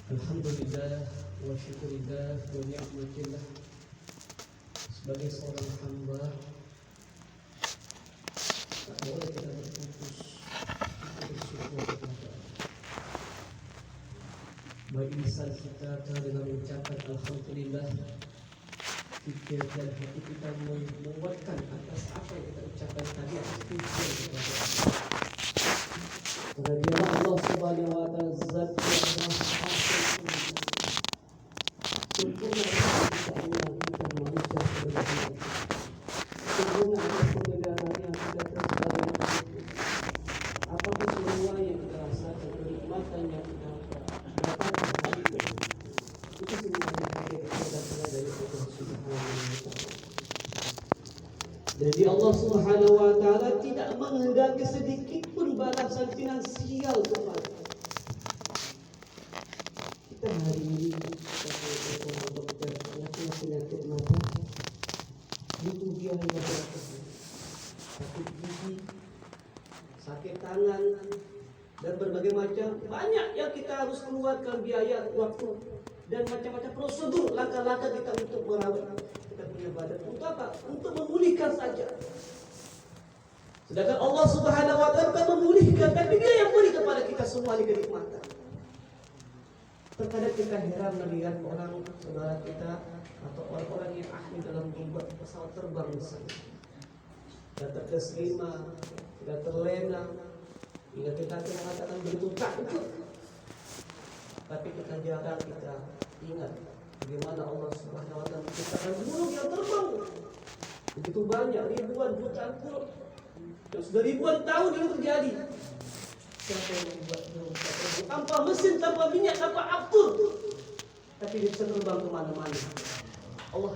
Alhamdulillah wa syukurillah wa ni'matillah. Sebagai seorang hamba, tak boleh kita berputus bersyukur kepada Allah. Baik lisan kita dengan mengucapkan Alhamdulillah, fikir dan hati kita menguatkan atas apa yang kita ucapkan tadi atas pujian kepada Allah. Karena dia Allah Subhanahu wa ta'ala zat yang maha sempurna atas Allah kita manusia sebagai sempurna atas kebenaran yang kita tersedia. Apapun semua yang kita rasakan, kenikmatan yang kita dapatkan hari itu semuanya kita dari Allah Subhanahu wa ta'ala. Jadi Allah Subhanahu wa ta'ala tidak menghendaki sedikit pun balasan finansial kepada kita. Hari ini kita dokter penyakit mata butuh biaya berapa? Sakit gigi, sakit tangan, dan berbagai macam banyak yang kita harus keluarkan biaya, waktu, dan macam-macam prosedur, langkah-langkah kita untuk merawat kita punya badan. Untuk apa? Untuk memulihkan saja. Sedangkan Allah Subhanahu wa ta'ala bukan memulihkan, tapi Dia yang beri kepada kita semua kenikmatan. Terkadang kita heran melihat orang saudara kita atau orang-orang yang ahli dalam membuat pesawat terbang misalnya. Tidak terkesima, tidak terlena, hingga kita mengatakan begitu takut. Tapi kita jarang kita ingat bagaimana Allah Subhanahu wa ta'ala menciptakan burung yang terbang. Begitu banyak, ribuan, jutaan burung. Dan sudah ribuan tahun ini terjadi. Siapa yang membuat burung tanpa mesin, tanpa minyak, tanpa aftur, tapi dia bisa terbang kemana-mana? Allah.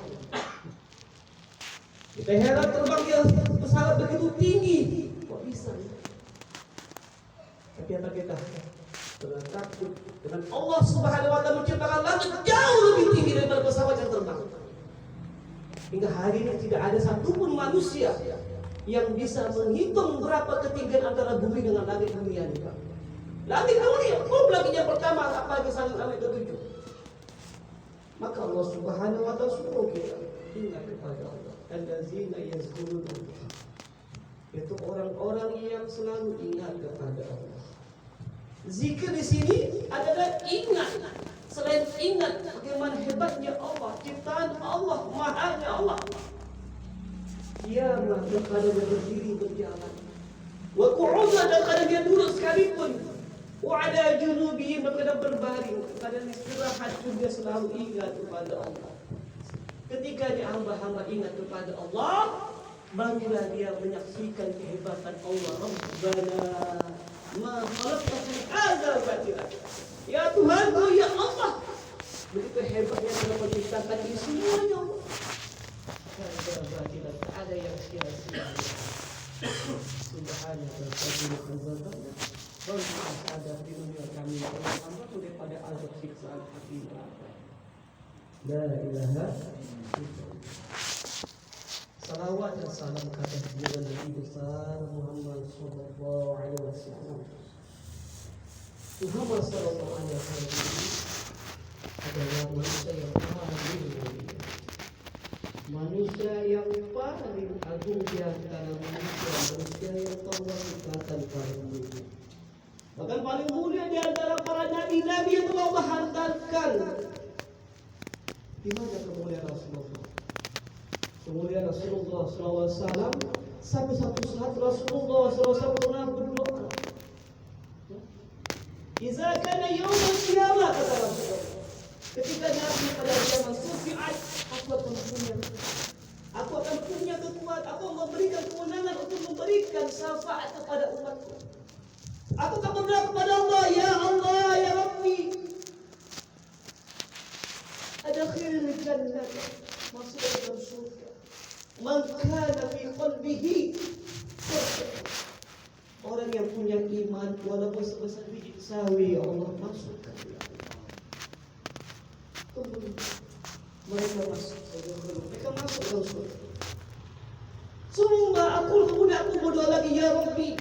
Kita heran terbangnya pesawat begitu tinggi, kok bisa? Tapi apa kita? Dengan takut dengan Allah Subhanahu wa ta'ala menciptakan langit jauh lebih tinggi daripada pesawat yang terbang. Hingga hari ini tidak ada satupun manusia yang bisa menghitung berapa ketinggian antara bumi dengan langit dunia ini, Pak. Langit dunia, belum lagi yang pertama, apalagi sampai langit ketujuh. Maka Allah Subhanahu wa ta'ala suruh kita ingat kepada Allah. Allazina yazkuruna Allah, yaitu orang-orang yang selalu ingat kepada Allah. Zikir di sini adalah ingat. Selain ingat bagaimana hebatnya Allah, ciptaan Allah, mahanya Allah. Dia kadang dia berdiri berjalan. Wa qu'udan, dan kadang dia duduk sekalipun. Wa ala junubihim, kadang berbaring, kadang istirahat juga selalu ingat kepada Allah. Ketika dia hamba-hamba ingat kepada Allah, barulah dia menyaksikan kehebatan Allah. Rabbana ma khalaqta hadza batila. Ya Tuhan, ya Allah, begitu hebatnya dalam menciptakan ini semuanya Allah. ada azab siksaan api neraka. La ilaha illallah. Salawat dan salam kepada junjungan Nabi besar Muhammad sallallahu alaihi wasallam. Muhammad sallallahu alaihi wasallam adalah manusia yang paling mulia, manusia yang paling agung di antara manusia yang Allah ciptakan paling mulia. Bahkan paling mulia di antara para nabi-nabi yang Allah hantarkan. Di mana kemuliaan Rasulullah? Kemuliaan Rasulullah SAW. Sampai satu saat Rasulullah SAW pernah berdoa. Iza kana yaumul qiyamah, kata Rasulullah. Ketika Nabi pada zaman sufi'at, aku akan punya kekuatan, aku memberikan kewenangan untuk memberikan syafaat kepada umatku. Aku akan berdoa kepada Allah, ya Allah, ya Rabbi, adkhilil jannah, masuk ke dalam surga. Man kana fi qalbihi orang yang punya iman walaupun sebesar biji sawi, ya Allah, masukkan ya Allah. Kemudian mereka masuk dalam surga. Summa aku kemudian aku berdoa lagi, ya Rabbi,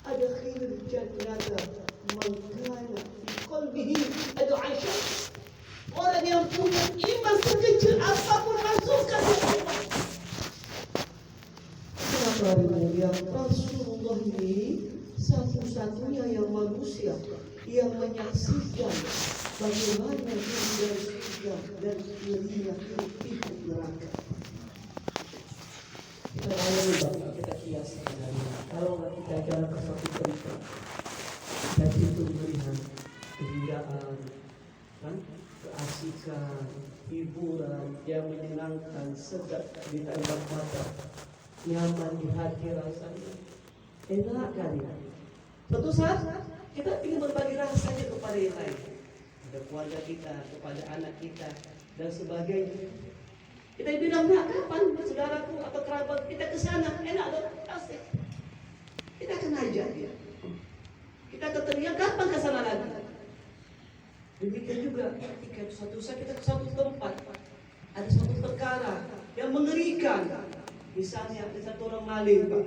adkhilil jannata man kana fi qalbihi ad'asha. Orang yang punya iman sekecil apapun masukkan ke iman. Kenapa yang Rasulullah ini satu-satunya yang manusia yang menyaksikan bagaimana dia surga dan dirinya hidup neraka. Kita bayangkan, kita kiaskan kalau kita jalan ke suatu tempat dan itu melihat keindahan, kan, keasikan, hiburan yang menyenangkan, sedap di tembak mata, nyaman di hati rasanya, enak kali. Suatu saat kita ingin berbagi rasanya kepada yang lain, kepada keluarga kita, kepada anak kita dan sebagainya. Kita bilang, nak, kapan saudaraku atau kerabat kita ke sana? Enak loh, asik. Kita akan ajak dia. Kita ketemu, kapan ke sana lagi? Demikian juga ketika suatu saat kita ke suatu tempat, ada suatu perkara yang mengerikan. Misalnya ada satu orang maling, Pak.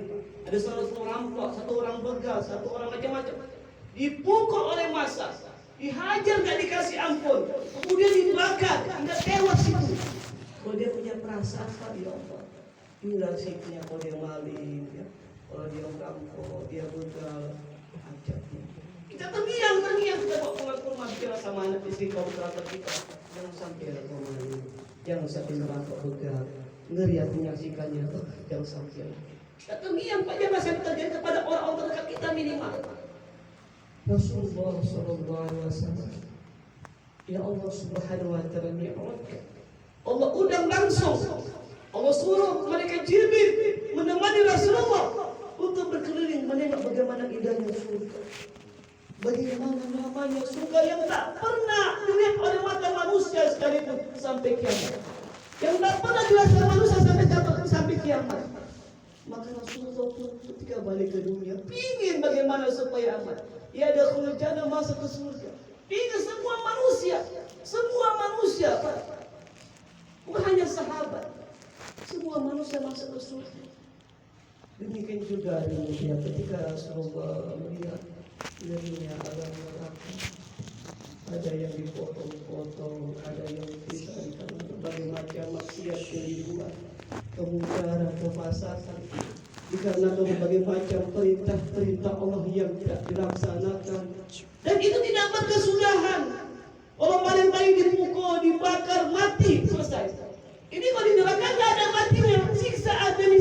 Ada satu orang rampok, satu orang begal, satu orang macam-macam. Dipukul oleh massa, dihajar gak dikasih ampun, kemudian dibakar hingga tewas itu. Kalau dia punya perasaan, Pak, ya Allah, inilah sikapnya kalau dia maling, ya. Kalau dia rampok, dia begal, ajak dia. Kita terdiam, kita bawa pulang ke rumah, bicara sama anak istri kaum kerabat kita. Jangan sampai ada maling, jangan sampai merampok begal. Ngeri aku menyaksikannya, jangan sampai. Kita terdiam, Pak, jangan sampai terjadi kepada orang-orang terdekat kita minimal. Rasulullah SAW, ya Allah Subhanahu wa ta'ala ni'matkan. Allah undang langsung, Allah suruh malaikat Jibril menemani Rasulullah untuk berkeliling menengok bagaimana indahnya surga, bagaimana namanya surga yang tak pernah dilihat oleh mata manusia sekalipun sampai kiamat, yang tak pernah dirasakan manusia sampai kiamat. Maka Rasulullah pun ketika balik ke dunia ingin bagaimana supaya aman. Ia ada khulujana masuk ke surga. Ingin semua manusia, Pak. Bukan hanya sahabat, semua manusia masuk ke surga. Demikian juga ketika Rasulullah melihat dirinya alam neraka, ada yang dipotong-potong, ada yang disangkan berbagai macam maksiat yang dibuat, kemungkaran, kefasatan, dikarenakan berbagai macam perintah Allah yang tidak dilaksanakan. Dan itu tidak berkesudahan. Orang paling dipukul, dibakar, mati, selesai. Ini kalau di neraka tidak ada matinya, siksaan demi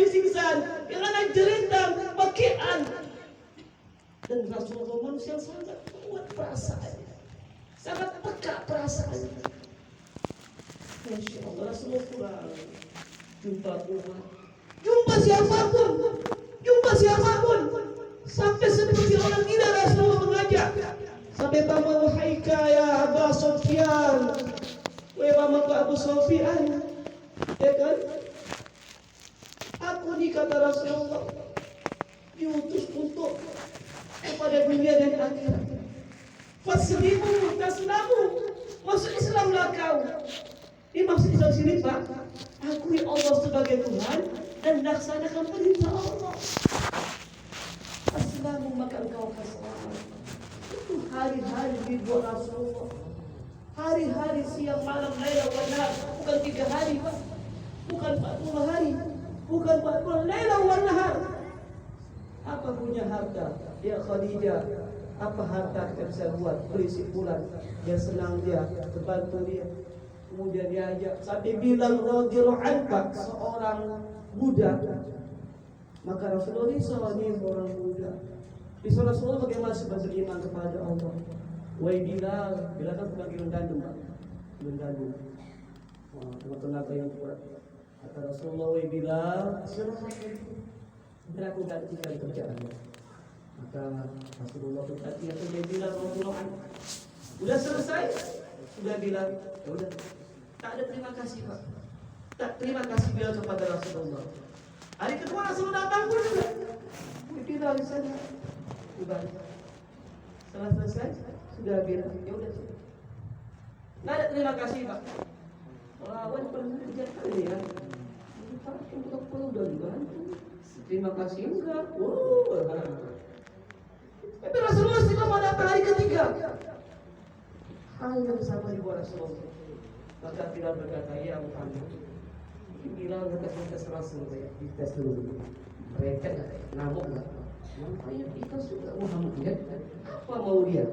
siksaan, yang ada jeritan, pakaian. Dan Rasulullah manusia sangat kuat perasaan, sangat peka perasaan. Masya Allah, Rasulullah pulang, jumpa umat, jumpa siapapun, sampai seperti orang gila Rasulullah mengajak. Sampai tamu haika ya Abu Sufyan, wahai Abu Sufyan, ya kan? Aku ni kata Rasulullah diutus untuk kepada dunia dan akhirat. Faslimu taslamu. Masuk Islamlah kau. Ini maksud Islam sini Pak. Akui Allah sebagai Tuhan dan laksanakan perintah Allah. Aslamu maka engkau akan selamat. Itu hari-hari dibuat Rasulullah. Hari-hari siang malam laila wa nahar. Bukan 3 hari Pak. Bukan 40 hari. Bukan 40 laila wa nahar. Apa punya harta? Ya Khadijah, apa harta kita bisa buat? Beri simpulan. Dia senang dia, terbantu dia. Kemudian diajak sampai bilang radhiyallahu anhu seorang budak. Maka Rasulullah ini seorang budak. Di Rasulullah bagaimana sebab beriman kepada Allah. Wahai Bilal, Bilal kan sebagai gandum, Pak. Gandum. Wah, tenaga yang kuat. Kata Rasulullah, wahai Bilal, silakan. Biar aku gantikan kerjaannya. Maka Rasulullah berkata, ya Bilal radhiyallahu anhu. Sudah selesai? Sudah Bilal. Ya udah. Tak ada terima kasih Pak. Tak terima kasih Bilal kepada Rasulullah. Hari kedua Rasulullah datang pun juga. Bilal di sana. Sudah. Setelah selesai sudah Bilal. Ya udah. Tak ada terima kasih Pak. Lawan pernah kerja kali ya. Pak, kita udah dibantu. Terima kasih enggak. Wow. Tapi Rasulullah istiqomah datang hari ketiga. Hal yang sama dibuat Rasulullah. Maka Bilal berkata, ya Muhammad. Bilal berkata Rasulullah ya, dites dulu. Mereka ngamuk enggak? Makanya kita suka Muhammad ya. Apa mau dia?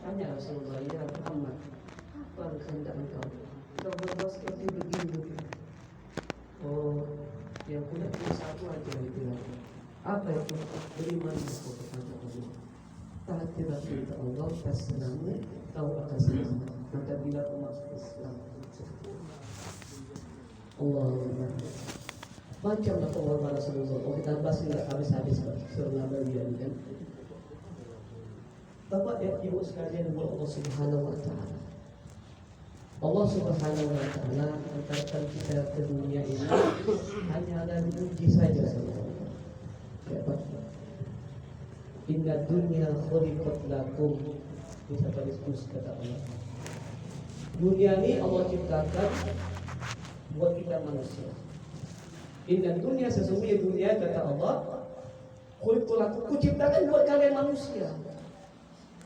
Tanya Rasulullah, ya Muhammad. Apa kehendak engkau? Kau berbuat seperti begini. Oh, yang punya satu aja itu. Apa itu? Beriman kepada Allah. Taati perintah Allah, tasnamu, tahu akan selamat. Maka bila masuk Islam, Allah macamlah pengorbanan Rasulullah. Oh kita bahas nggak habis-habis surga bagian kan. Bapak dan Ibu sekalian yang Allah Subhanahu Wa Taala. Allah Subhanahu Wa Taala mengantarkan kita ke dunia ini hanya ada uji saja sama Allah. Ya Pak. Inna dunya khuliqat lakum. Bisa berdiskusi kata Allah. Dunia ini Allah ciptakan buat kita manusia. Inna dunya sesungguhnya dunia kata Allah khuliqat lakum, kuciptakan buat kalian manusia.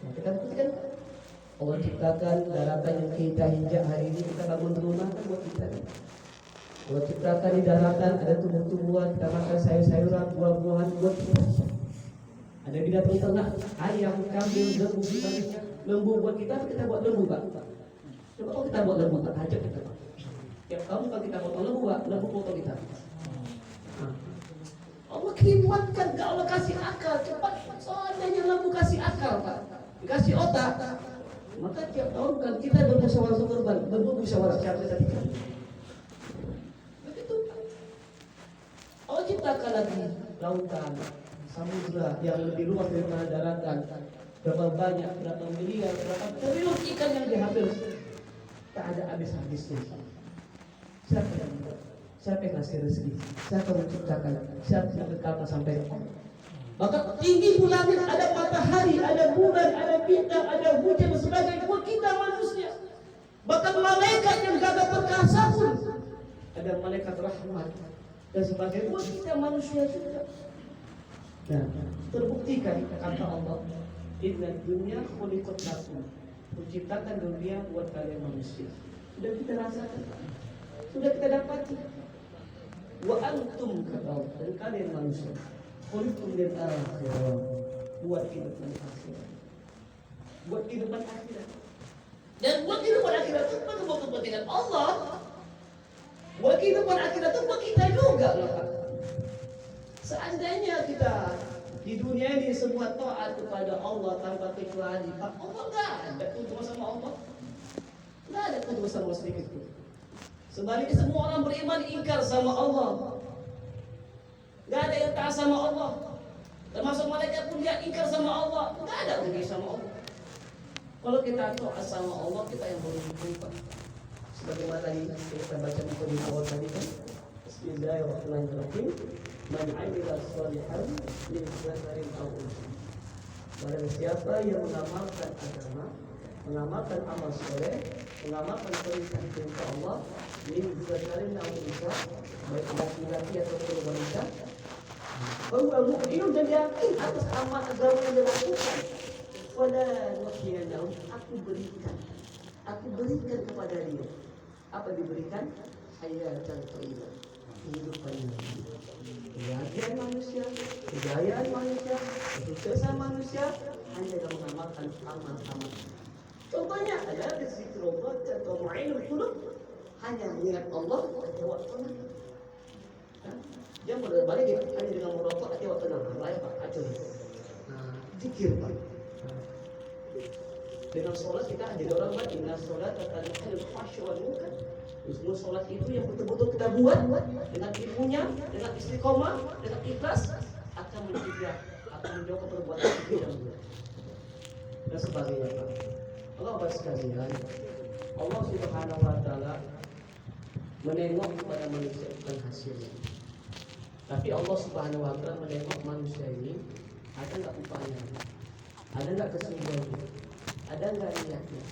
Nah, kita buktikan Allah ciptakan daratan yang kita injak hari ini, kita bangun rumah kan buat kita. Allah ciptakan di daratan ada tumbuh-tumbuhan, kita makan sayur-sayuran, buah-buahan buat kita. Ada binatang ternak, ayam, kambing, lembu, sebagainya. Lembu buat kita buat lembu Pak. Coba kalau kita buat lembu Pak, ajak kita Pak. Tiap tahun kalau kita potong lembu Pak, lembu potong kita. Allah kibatkan, Allah kasih akal cepat. Soalnya lembu kasih akal Pak, dikasih otak. Maka tiap tahun kan kita bermusyawarah korban, bermusyawarah siapa tadi kan? Begitu. Allah ciptakan lagi lautan, samudra yang lebih luas daripada daratan. Berapa banyak, berapa miliar, berapa triliun ikan yang diambil. Tak ada habis-habisnya. Siapa yang membuat? Siapa yang ngasih rezeki? Siapa yang menciptakan? Siapa yang berkata sampai maka tinggi bulannya, ada matahari, ada bulan, ada bintang, ada hujan dan sebagainya buat kita manusia. Bahkan malaikat yang gagah perkasa pun ada malaikat rahmat dan sebagainya buat kita manusia juga. Nah, terbuktikan kata Allah, inna dunya khuliqat lakum, menciptakan dunia buat kalian manusia. Sudah kita rasakan, sudah kita dapati. Wa antum kata Allah, dan kalian manusia khuliqtum lil akhirah, buat kehidupan akhirat. Buat kehidupan akhirat. Dan buat kehidupan akhirat itu bukan kepentingan Allah. Buat kehidupan akhirat itu buat kita juga loh Pak. Seandainya kita di dunia ini semua taat kepada Allah tanpa kecuali, Pak, Allah enggak ada keuntungan sama Allah. Enggak ada keuntungan sama sedikit pun. Sebaliknya semua orang beriman ingkar sama Allah. Enggak ada yang taat sama Allah. Termasuk malaikat pun dia ingkar sama Allah. Enggak ada rugi sama Allah. Kalau kita taat sama Allah, kita yang beruntung Pak. Sebagaimana tadi kita baca di awal tadi kan. Bismillahirrahmanirrahim. Man 'amila shalihan min dzakarin aw untha. Barang siapa yang mengamalkan agama, mengamalkan amal soleh, mengamalkan perintah Allah, min dzakarin aw unsa, baik laki-laki ataupun wanita, bahwa mukmin dan yakin atas amal agama yang dilakukan, wala nuhyiyannahum, aku berikan kepada dia. Apa diberikan? Hayatan thayyibah, kehidupan yang hidup. Kebahagiaan manusia, kejayaan manusia, kesuksesan manusia hanya dengan mengamalkan amal-amal. Contohnya adalah zikrullah atau mu'inul qulub, hanya mengingat Allah pada waktu tenang. Dia berbalik hanya dengan merokok pada waktu tenang. Lain Pak, acur. Zikir Pak. Dengan sholat kita ada orang buat inna sholat akan ada fasyual munkar. Semua sholat itu yang betul-betul kita buat dengan ilmunya, dengan istiqomah, dengan ikhlas akan mencegah, akan menjauhkan perbuatan keji dan sebagainya. Allah Bapak sekalian, Allah Subhanahu Wa Taala menengok kepada manusia bukan hasilnya, tapi Allah Subhanahu Wa Taala menengok manusia ini ada nggak upaya, ada nggak kesungguhannya, ada nggak niatnya.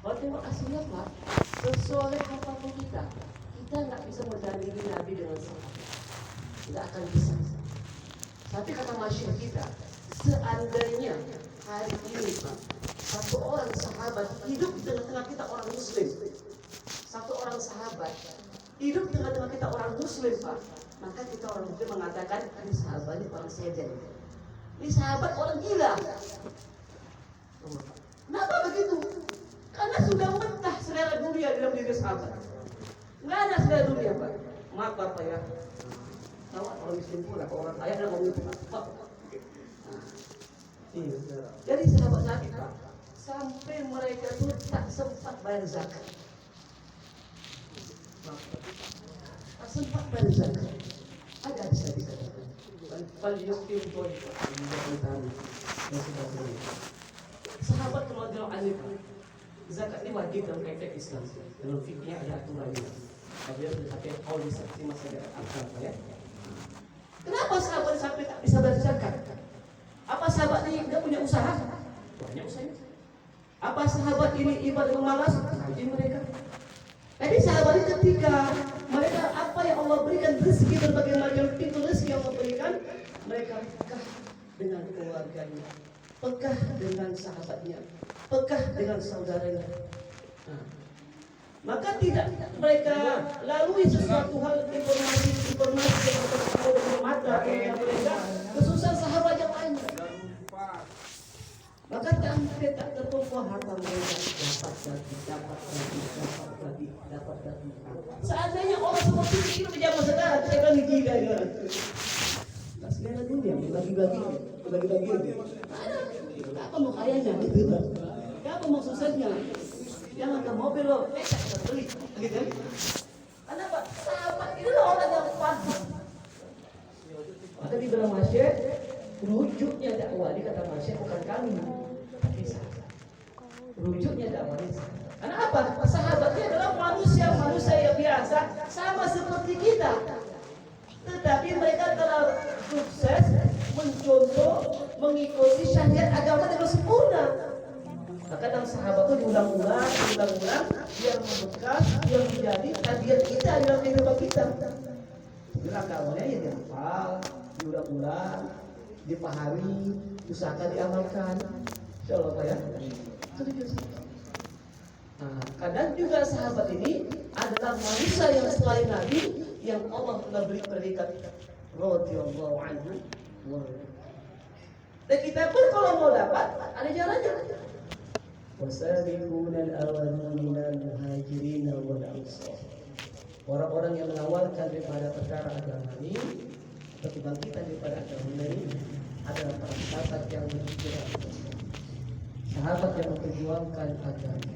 Kalau tengok hasilnya Pak, sesoleh apapun kita nggak bisa mendandingi Nabi dengan sahabat, nggak akan bisa. Tapi kata masyarakat kita, seandainya hari ini Pak, satu orang sahabat hidup di tengah-tengah kita orang Muslim, satu orang sahabat hidup di tengah-tengah kita orang Muslim Pak, maka kita orang Muslim mengatakan ini sahabat, ini orang sejen, ini sahabat orang gila. Kenapa begitu? Karena sudah mentah selera dunia dalam diri sahabat. Nggak ada selera dunia Pak. Maaf Bapak ya. Tahu orang miskin pula, orang kaya dan orang miskin Pak. Jadi sahabat Nabi Pak, sampai mereka itu tak sempat bayar zakat. Tak sempat bayar zakat. Ada bisa dikatakan. Paling yukti untuk sahabat radhiyallahu anhu, zakat ini wajib dalam kaidah Islam. Dalam fikihnya ada aturannya. Apabila dipakai kaul di masa akal ya. Kenapa sahabat sampai tak bisa bayar zakat? Apa sahabat ini tidak punya usaha? Banyak usahanya. Apa sahabat ini ibadah pemalas? Rajin mereka. Jadi sahabat ini ketika mereka apa yang Allah berikan rezeki, berbagai macam pintu rezeki yang Allah berikan, mereka pekah dengan keluarganya, pekah dengan sahabatnya, pekah dengan saudaranya. Maka tidak mereka lalui sesuatu hal informasi yang berkaitan dengan mata mereka kesusahan sahabat yang lain. Maka tak tertumpu harta mereka, dapat lagi. Seandainya orang seperti itu di zaman sekarang, saya bilang gila ya. Nah, selera dunia bagi-bagi. Apa mau kayanya gitu? Apa mau susahnya? Jangan ke mobil lo, kita beli, gitu. Kenapa? Sahabat itu orang yang paham. Maka di dalam masyarakat, rujuknya dakwah, dikata masyarakat bukan kami, tapi sahabat. Rujuknya dakwah ini sahabat. Karena apa? Sahabatnya adalah manusia yang biasa, sama seperti kita. Tetapi mereka telah sukses mencontoh, mengikuti syariat agama dengan sempurna. Maka dalam sahabat itu diulang-ulang biar membekas, biar menjadi tabiat kita dalam kehidupan kita. Bilang kawannya ya dihafal, diulang-ulang, dipahami, usahakan diamalkan. Insyaallah Pak ya. Kadang juga sahabat ini adalah manusia yang selain Nabi yang Allah telah beri predikat radhiyallahu anhu. Dan kita pun kalau mau dapat ada jalannya. Wasabiqunal awwaluna minal muhajirin wal ansar. Orang-orang yang mengawalkan daripada perkara agama ini, kebangkitan daripada agama ini adalah para sahabat yang berhijrah, sahabat yang memperjuangkan agama,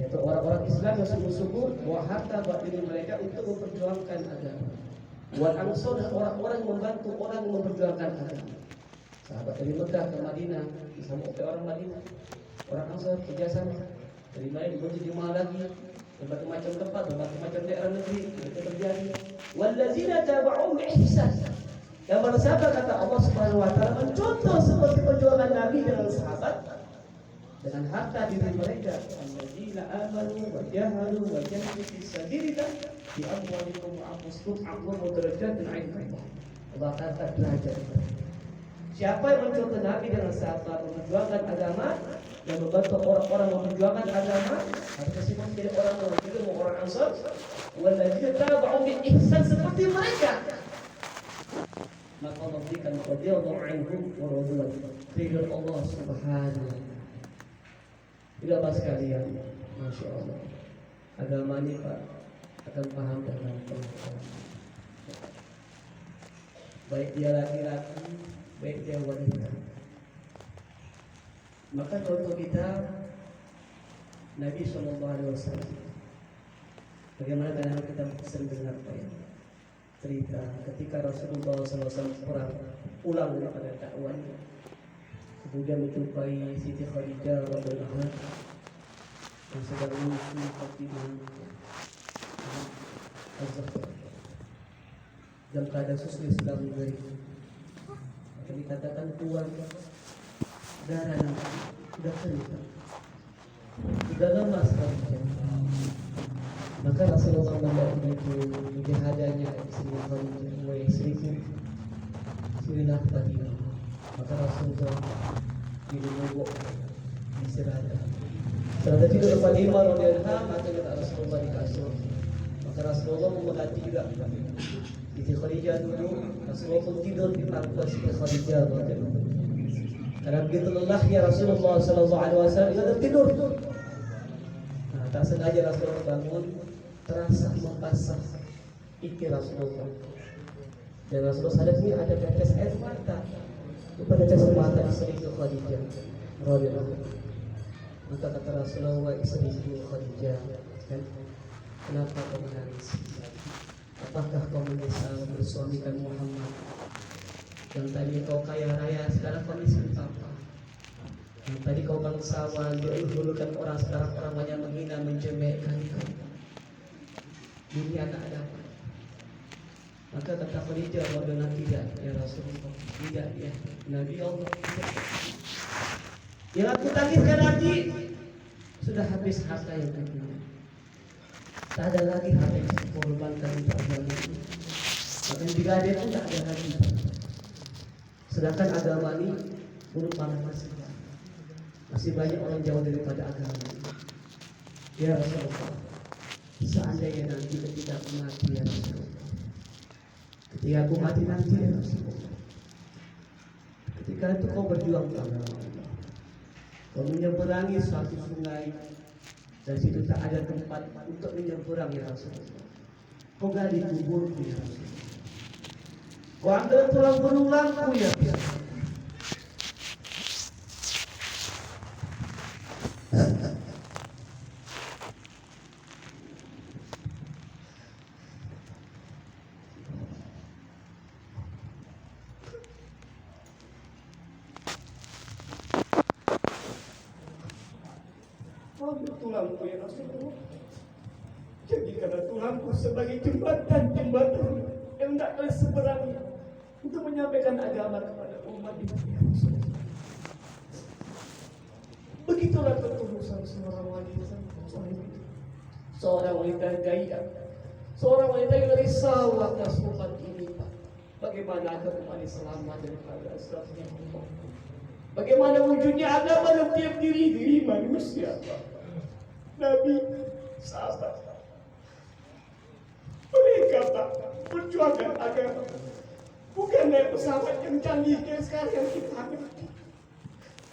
yaitu orang-orang Islam yang sungguh-sungguh bahwa harta buat diri mereka untuk memperjuangkan agama. Wal ansar, orang-orang yang membantu orang yang memperjuangkan agama. Sahabat dari Mekah ke Madinah disambut oleh orang Madinah. Orang Ansar kerjasama dari mana dibuat jemaah lagi, berbagai macam tempat, berbagai macam daerah negeri itu terjadi. Wallazina tabauhum bi ihsan, Yang mana siapa kata Allah Subhanahu wa taala mencontoh seperti perjuangan Nabi dengan sahabat dengan harta diri mereka. Alladzina amanu wa jahadu wa jahadu fi sabilillah bi amwalikum wa anfusikum a'zamu darajatan 'inda Allah. Allah kata derajat. Siapa yang mencontoh Nabi dengan sahabat memperjuangkan agama dan membantu orang-orang memperjuangkan agama, harus semua menjadi orang muhajirin dan orang ansar, walladzina tabi'u bi ihsan seperti mereka. Maka Allah berikan radhiyallahu anhum wa radwan. Ridho Allah Subhanahu wa taala. Tidak pas sekalian, Masya Allah. Agama ini Pak akan paham dengan pengertian. Baik dia laki-laki, baik dia wanita. Maka contoh kita Nabi SAW. Bagaimana dengan kita sering dengar Pak ya? Cerita ketika Rasulullah SAW pulang daripada dakwahnya, kemudian menjumpai Siti Khadijah radhiyallahu anha yang sedang menyusui Fatimah Az-Zahra dalam keadaan susu sedang mengering. Maka dikatakan keluar darah yang sudah kering, sudah lemas Khadijah. Maka Rasulullah melihat itu mujahadahnya istri Khadijah, wahai istriku, sinilah Fatimah. Maka Rasulullah dirubuk diserahkan. Setelah tidur Fatimah radhiyallahu anha, maka kata Rasulullah di kasur. Maka Rasulullah memerhati juga Siti Khadijah dulu. Rasulullah pun tidur di pangkuan Siti Khadijah radhiyallahu anha. Karena begitu lelahnya Rasulullah SAW dia tertidur. Nah, tak sengaja Rasulullah bangun, terasa membasah pipi Rasulullah. Dan Rasulullah sadar ini ada tetes air mata. Kepada tetes mata istriku Khadijah radhiyallahu anha. Maka kata Rasulullah, istriku Khadijah, kan, kenapa kau menangis? Apakah kau menyesal bersuamikan Muhammad? Yang tadi kau kaya raya, sekarang kau miskin apa? Yang tadi kau bangsawan, diulurkan orang, sekarang orang banyak menghina, menjemekkan kau. Dunia tak ada apa. Maka kata Khadijah radhiyallahu anha, tidak ya Rasulullah, tidak ya Nabi Allah. Yang aku tangiskan hati sudah habis harta yang aku punya. Tak ada lagi harta yang saya korbankan untuk agama ini. Bahkan jika ada pun tak ada lagi. Sedangkan agama ini buruk banget masih banyak orang jauh daripada agama ini. Ya Rasulullah, seandainya nanti ketika aku mati ya Rasulullah, ketika aku mati nanti ya Rasulullah, ketika itu kau berjuang untuk agama Allah, kau menyeberangi suatu sungai dan situ tak ada tempat untuk menyeberang ya Rasulullah, kau gali kuburku ya Rasulullah, kau ambil tulang belulangku ya Rasulullah. Ambil tulangku ya Rasulullah. Jadikanlah tulangku sebagai jembatan yang tidak terseberangi untuk menyampaikan agama kepada umat ini ya Rasulullah. Begitulah ketulusan seorang wanita, seorang wanita gaya, seorang wanita yang risau atas umat ini Pak. Bagaimana agama ini selamat daripada asrafnya Allah? Bagaimana wujudnya agama dalam tiap diri manusia Pak? Nabi, sahabat, mereka Pak perjuangan agama bukan naik pesawat yang canggih kayak sekarang yang kita hadapi,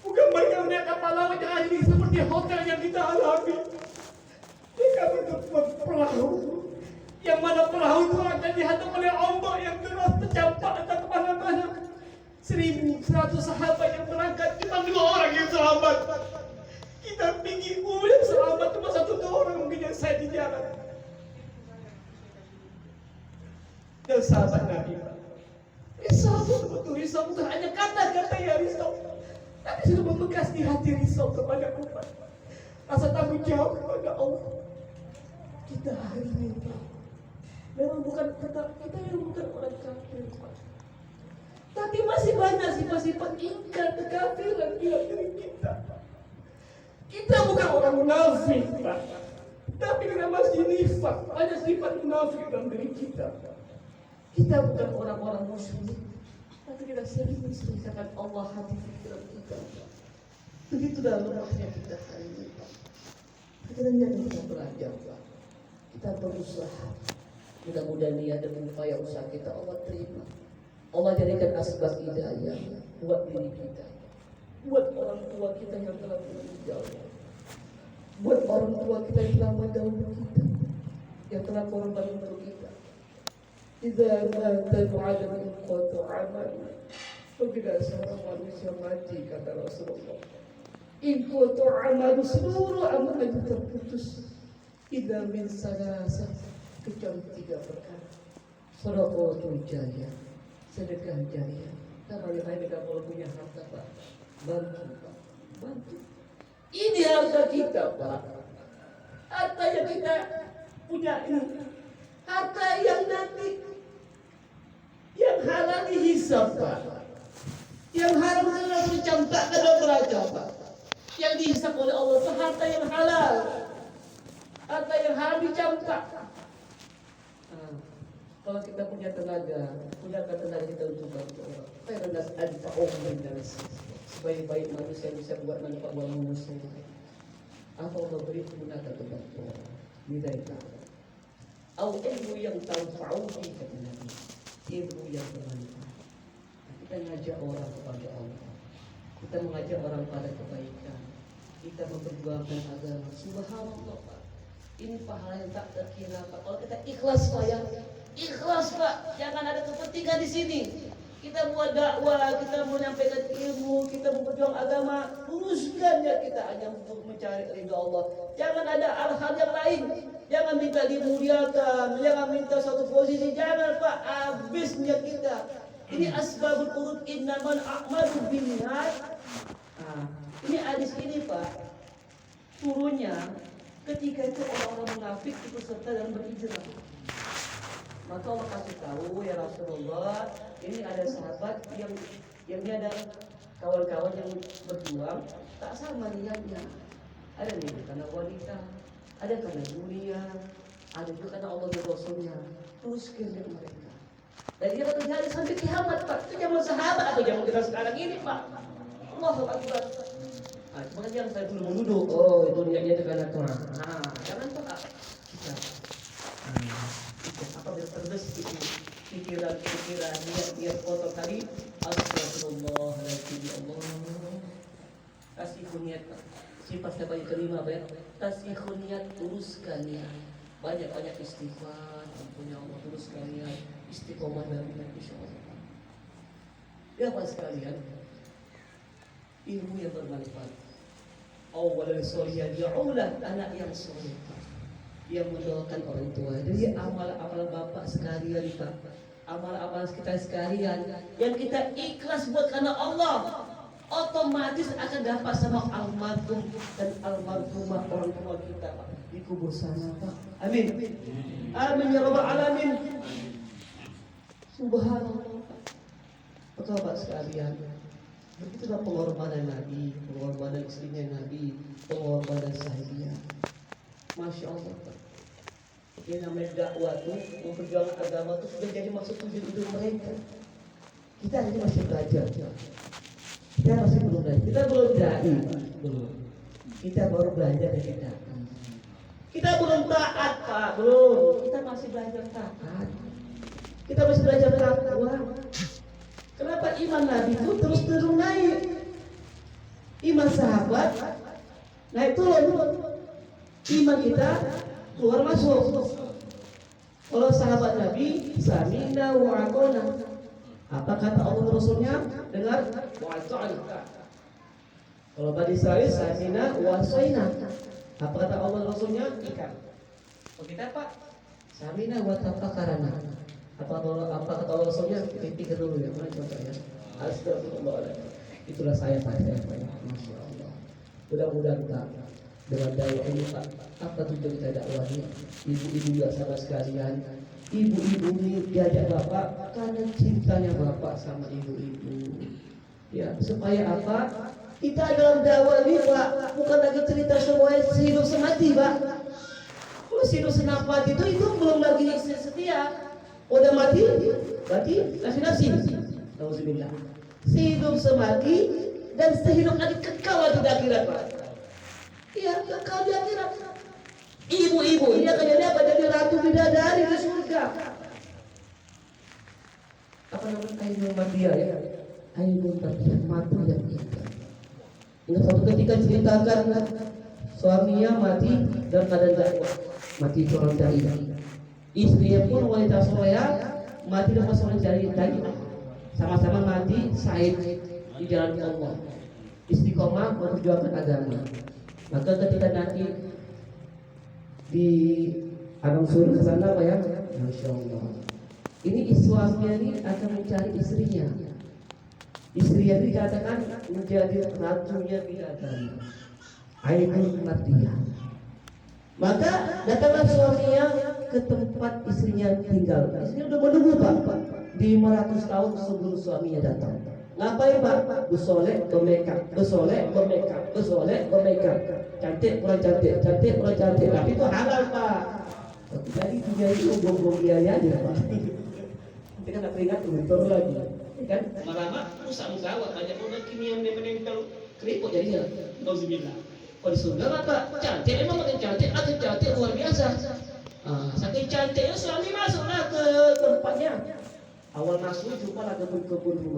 bukan mereka naik kapal laut yang ahli seperti hotel yang kita alami. Mereka berbuat perahu yang mana perahu itu akan dihantam oleh ombak yang deras tercampak atau kemana-mana. 1.100 sahabat yang berangkat, cuma 2 orang yang selamat. Kita pergi yang selamat cuma 1-2 orang mungkin yang saya di jalan. Dan sahabat Nabi Pak, risau betul-betul risau, bukan hanya kata-kata yang risau, tapi sudah membekas di hati risau kepada umat. Rasa tanggung jawab kepada Allah. Kita hari ini Pak, memang bukan kata kita yang bukan orang kafir Pak. Tapi masih banyak sifat-sifat ingkar kekafiran di diri kita. Kita bukan orang munafik, Pak. Tapi kita masih nifak. Ada sifat munafik dalam diri kita. Kita bukan orang-orang musyrik, tapi kita sering menceritakan Allah hati pikiran kita. Begitu dalam rumahnya kita hari ini, Pak. Kita bisa belajar, Pak. Kita berusaha. Mudah-mudahan niat dan upaya usaha kita Allah terima. Allah jadikan asbab hidayah buat diri kita, buat orang tua kita yang telah meninggal, buat orang tua kita yang telah mendahului kita, yang telah korban untuk kita. Idza mata Adam inqata amal. Apabila seorang manusia mati, kata Rasulullah, inqata amal, seluruh amalan terputus. Idza min salasah, kecuali 3 perkara. Shadaqatul jariyah, sedekah jariah. Kita balik-balik kita kalau punya harta, Pak, bantu, Pak, bantu. Ini harta kita, Pak. Harta yang kita punya ini, harta yang nanti, yang halal dihisab, Pak. Yang haram harus dicampakkan dalam neraca, Pak. Yang dihisab oleh Allah itu harta yang halal. Harta yang haram dicampak. Kalau kita punya tenaga, gunakan tenaga kita untuk bantu orang. Fairnas anfa'uhum linnas. Sebaik-baik manusia yang bisa buat manfaat buat manusia. Apa Allah beri gunakan untuk bantu orang. Bidayah. Au ilmu yang tanfa'u fi kata Nabi. Ilmu yang bermanfaat. Kita mengajak orang kepada Allah. Kita mengajak orang pada kebaikan. Kita memperjuangkan agama. Subhanallah, Pak. Ini pahala yang tak terkira, Pak. Kalau kita ikhlas, Pak, ya. Ikhlas, Pak, jangan ada kepentingan di sini. Kita buat dakwah, kita mau menyampaikan ilmu, kita memperjuangkan agama, luruskan ya kita hanya untuk mencari ridha Allah. Jangan ada hal-hal yang lain. Jangan minta dimuliakan, jangan minta satu posisi, jangan, Pak. Habis niat kita. Ini asbabul urut innamal a'malu binniyat. Ini hadis ini, Pak, turunnya ketika itu orang-orang munafik ikut serta dalam berhijrah. Maka Allah kasih tahu, ya Rasulullah, ini ada sahabat yang dia ada kawan-kawan yang berjuang tak sama niatnya. Ada nih karena wanita, ada karena dunia, ada juga karena Allah dan Rasulnya. Teruskan mereka. Dan dia terjadi sampai kiamat, Pak. Itu zaman sahabat atau zaman kita sekarang ini, Pak. Allahu Akbar. Cuma yang saya dulu menuduh, oh itu niatnya karena Tuhan. Jangan, Pak. Kita apabila terbesit pikiran niat kotor tadi, astagfirullahaladzim, ya Allah. Kasih niat, sifat saya yang kelima, ya. Kasih niat, luruskan niat. Banyak-banyak istighfar, punya Allah, luruskan niat, istiqomah dalam niat, insyaallah. Ya, Pak sekalian, ilmu yang bermanfaat. Awal solihan ya'ulah, anak yang soleh, yang mendoakan orang tua. Jadi amal-amal bapak sekalian, Pak, amal-amal kita sekalian yang kita ikhlas buat karena Allah, otomatis akan dapat sama almarhum dan almarhumah orang tua kita, Pak, di kubur sana, Pak. Amin. Amin ya rabbal alamin. Subhanallah, Pak. Betul, Pak sekalian. Begitulah pengorbanan Nabi, pengorbanan istrinya Nabi, pengorbanan sahabatnya. Masya Allah, Pak. Yang namanya dakwah tuh, memperjuangkan agama tuh sudah jadi maksud tujuan hidup mereka. Kita ini masih belajar. Kita masih belum belajar. Kita belum dai, belum. Kita baru belajar dari dai. Kita belum taat, Pak, belum. Kita masih belajar taat. Kita masih belajar takwa. Kenapa iman Nabi itu terus naik? Iman sahabat naik turun. Iman kita keluar masuk. Kalau sahabat Nabi, samina wa ata'na. Apa kata Allah Rasulnya? Dengar wa ata'na. Kalau Bani Israil, samina wa asaina. Apa kata Allah Rasulnya? Ikan. Oh kita, Pak, samina wa tafakarana. Apa kata Allah Rasulnya? Pikir dulu ya, mana contoh ya. Astagfirullahaladzim. Itulah saya Pak. Masya Allah. Mudah-mudahan tak. dengan dakwah ini Pak. Apa tujuan kita dakwahnya? Ibu-ibu ya sahabat sekalian, ibu-ibu ini diajak Bapak karena cintanya Bapak sama ibu-ibu. Ya, supaya apa? Kita dalam dakwah ini Pak, bukan lagi cerita semuanya hidup semati Pak. Kalau hidup semati itu belum lagi setia. Udah mati, berarti nasi-nasi. Alhamdulillah. Hidup semati dan sehidup lagi kekal di akhirat Pak. Iya, kekal di akhirat. Ibu-ibu ini akan jadi apa? Jadi ratu bidadari di surga. Apa namanya? Ainul Madia ya? Ainul Madia, mata yang indah. Ingat satu ketika ceritakan suaminya mati dalam keadaan dakwah, mati corong dari istrinya pun wanita soleh mati dalam corong dari sama-sama mati syahid di jalan Allah, istiqomah memperjuangkan agama. Maka ketika nanti di alam surga sana apa ya? Masya Allah. Ini suaminya ini akan mencari istrinya. Istrinya dikatakan menjadi ratunya bidadari. Ainul Madia. Maka datanglah suaminya ke tempat istrinya tinggal. Istrinya udah menunggu Pak. 500 tahun sebelum suaminya datang. Ngapain Pak? Bersolek, bermakeup, bersolek, bermakeup, bersolek, bermakeup. Cantik kurang cantik, cantik kurang cantik. Tapi itu halal Pak. Jadi dunia itu bongbong biaya aja Pak. Nanti kan aku ingat bentor lagi. Kan? Marah-marah, rusak muka awak. Banyak orang kimia menempel keriput jadinya. Nauzubillah. Kalau di surga apa? Cantik, memang makin cantik, makin cantik luar biasa. Saking cantiknya suami masuklah ke tempatnya. Awal masuk jumpa lah kebun-kebun rumah.